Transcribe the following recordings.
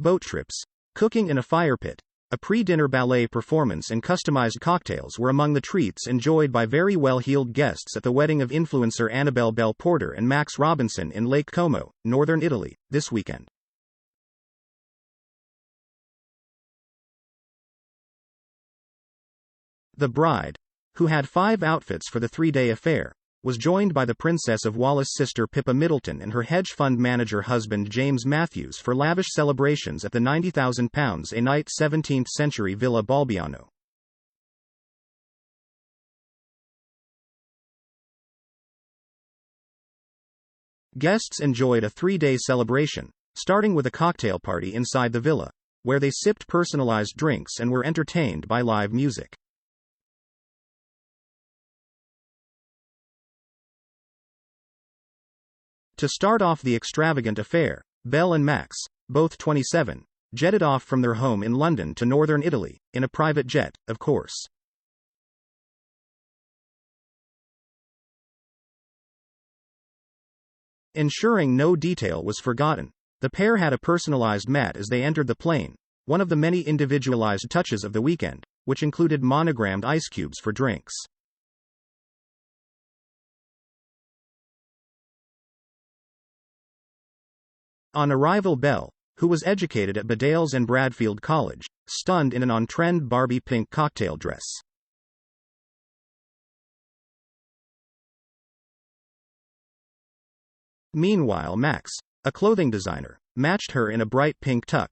boat trips, cooking in a fire pit, a pre-dinner ballet performance and customized cocktails were among the treats enjoyed by very well-heeled guests at the wedding of influencer Annabelle Bell Porter and Max Robinson in Lake Como, northern Italy, this weekend. The bride, who had 5 outfits for the 3-day affair, was joined by the Princess of Wales' sister Pippa Middleton and her hedge fund manager husband James Matthews for lavish celebrations at the £90,000 a night 17th-century Villa Balbiano. Guests enjoyed a 3-day celebration, starting with a cocktail party inside the villa, where they sipped personalized drinks and were entertained by live music. To start off the extravagant affair, Belle and Max, both 27, jetted off from their home in London to northern Italy, in a private jet, of course. Ensuring no detail was forgotten, the pair had a personalized mat as they entered the plane, one of the many individualized touches of the weekend, which included monogrammed ice cubes for drinks. On arrival, Belle, who was educated at Bedales and Bradfield College, stunned in an on-trend Barbie pink cocktail dress. Meanwhile, Max, a clothing designer, matched her in a bright pink tux.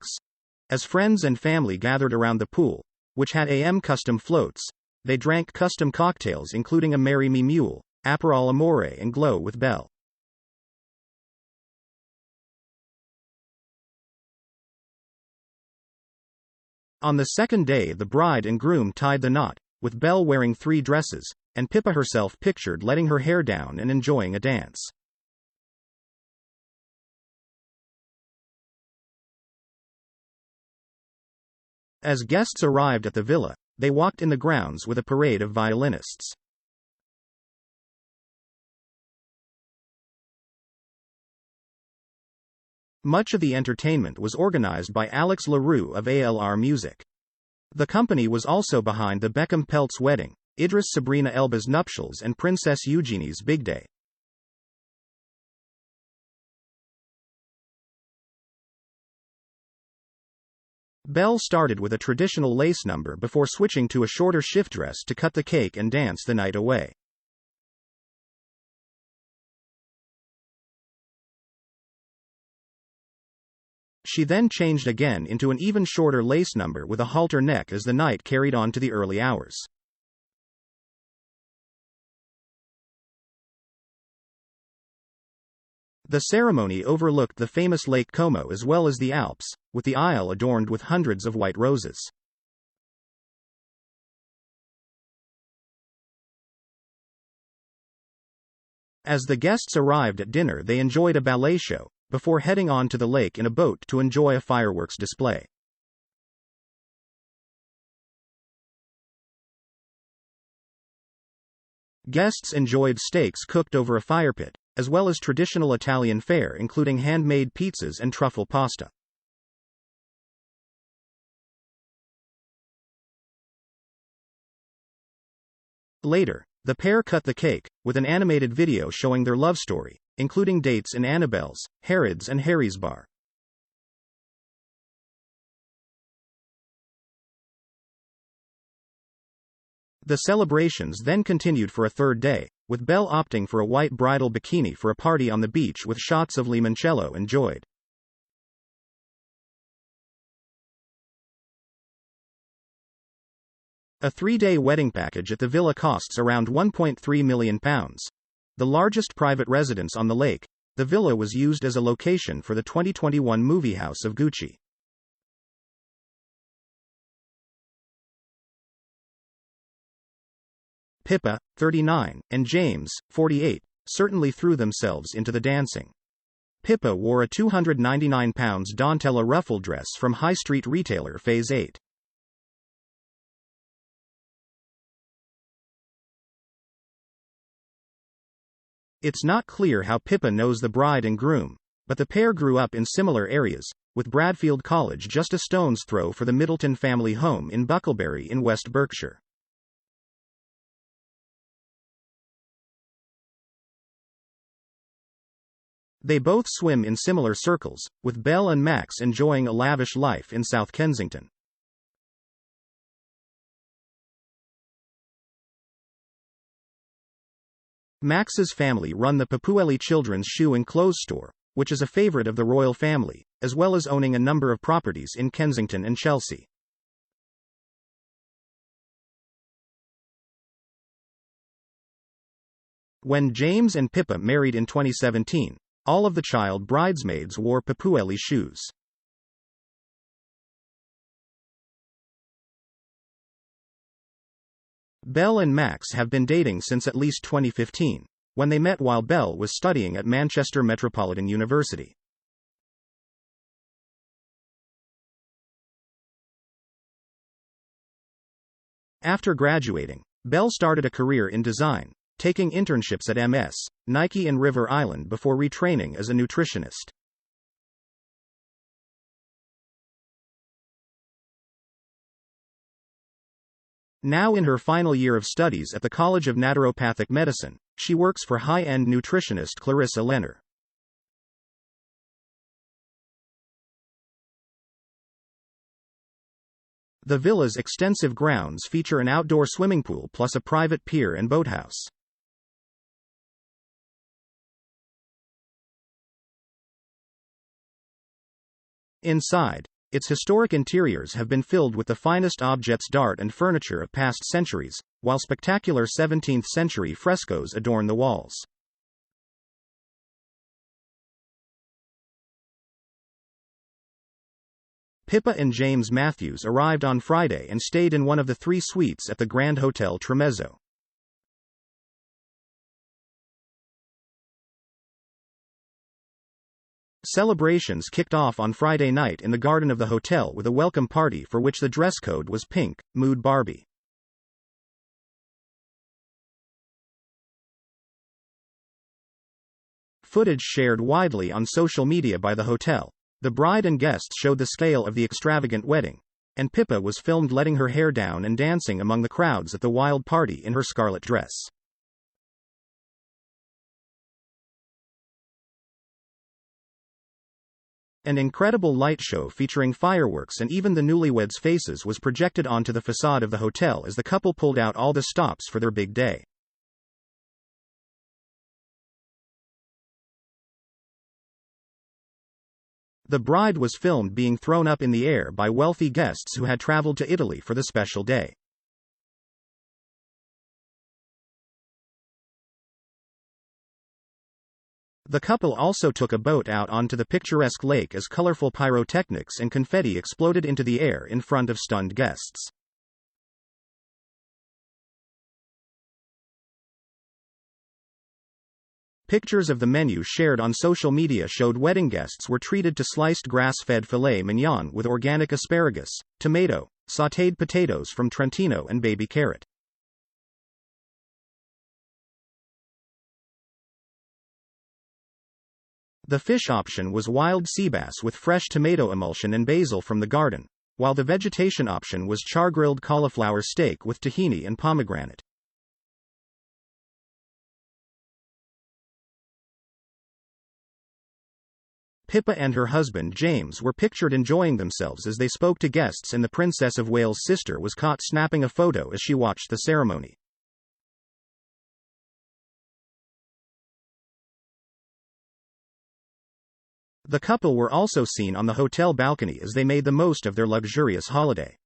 As friends and family gathered around the pool, which had custom floats, they drank custom cocktails including a Marry Me Mule, Aperol Amore and Glow with Belle. On the second day, the bride and groom tied the knot, with Belle wearing 3 dresses, and Pippa herself pictured letting her hair down and enjoying a dance. As guests arrived at the villa, they walked in the grounds with a parade of violinists. Much of the entertainment was organized by Alex LaRue of ALR Music. The company was also behind the Beckham Peltz wedding, Idris Sabrina Elba's nuptials and Princess Eugenie's big day. Belle started with a traditional lace number before switching to a shorter shift dress to cut the cake and dance the night away. She then changed again into an even shorter lace number with a halter neck as the night carried on to the early hours. The ceremony overlooked the famous Lake Como as well as the Alps, with the aisle adorned with hundreds of white roses. As the guests arrived at dinner, they enjoyed a ballet show, before heading on to the lake in a boat to enjoy a fireworks display. Guests enjoyed steaks cooked over a fire pit, as well as traditional Italian fare including handmade pizzas and truffle pasta. Later, the pair cut the cake, with an animated video showing their love story, including dates in Annabelle's, Harrods and Harry's bar. The celebrations then continued for a third day, with Belle opting for a white bridal bikini for a party on the beach with shots of limoncello enjoyed. A 3-day wedding package at the villa costs around £1.3 million. The largest private residence on the lake, the villa was used as a location for the 2021 movie House of Gucci. Pippa, 39, and James, 48, certainly threw themselves into the dancing. Pippa wore a £299 Dentella ruffle dress from high street retailer Phase 8. It's not clear how Pippa knows the bride and groom, but the pair grew up in similar areas, with Bradfield College just a stone's throw for the Middleton family home in Bucklebury in West Berkshire. They both swim in similar circles, with Belle and Max enjoying a lavish life in South Kensington. Max's family run the Papueli Children's Shoe and Clothes Store, which is a favorite of the royal family, as well as owning a number of properties in Kensington and Chelsea. When James and Pippa married in 2017, all of the child bridesmaids wore Papueli shoes. Belle and Max have been dating since at least 2015, when they met while Belle was studying at Manchester Metropolitan University. After graduating, Belle started a career in design, taking internships at MS, Nike and River Island before retraining as a nutritionist. Now in her final year of studies at the College of Naturopathic Medicine, she works for high-end nutritionist Clarissa Lehner. The villa's extensive grounds feature an outdoor swimming pool plus a private pier and boathouse. Inside, its historic interiors have been filled with the finest objets d'art and furniture of past centuries, while spectacular 17th-century frescoes adorn the walls. Pippa and James Matthews arrived on Friday and stayed in one of the 3 suites at the Grand Hotel Tremezzo. Celebrations kicked off on Friday night in the garden of the hotel with a welcome party for which the dress code was pink, Mood Barbie. Footage shared widely on social media by the hotel. The bride and guests showed the scale of the extravagant wedding, and Pippa was filmed letting her hair down and dancing among the crowds at the wild party in her scarlet dress. An incredible light show featuring fireworks and even the newlyweds' faces was projected onto the facade of the hotel as the couple pulled out all the stops for their big day. The bride was filmed being thrown up in the air by wealthy guests who had traveled to Italy for the special day. The couple also took a boat out onto the picturesque lake as colorful pyrotechnics and confetti exploded into the air in front of stunned guests. Pictures of the menu shared on social media showed wedding guests were treated to sliced grass-fed filet mignon with organic asparagus, tomato, sautéed potatoes from Trentino and baby carrot. The fish option was wild sea bass with fresh tomato emulsion and basil from the garden, while the vegetation option was char-grilled cauliflower steak with tahini and pomegranate. Pippa and her husband James were pictured enjoying themselves as they spoke to guests, and the Princess of Wales' sister was caught snapping a photo as she watched the ceremony. The couple were also seen on the hotel balcony as they made the most of their luxurious holiday.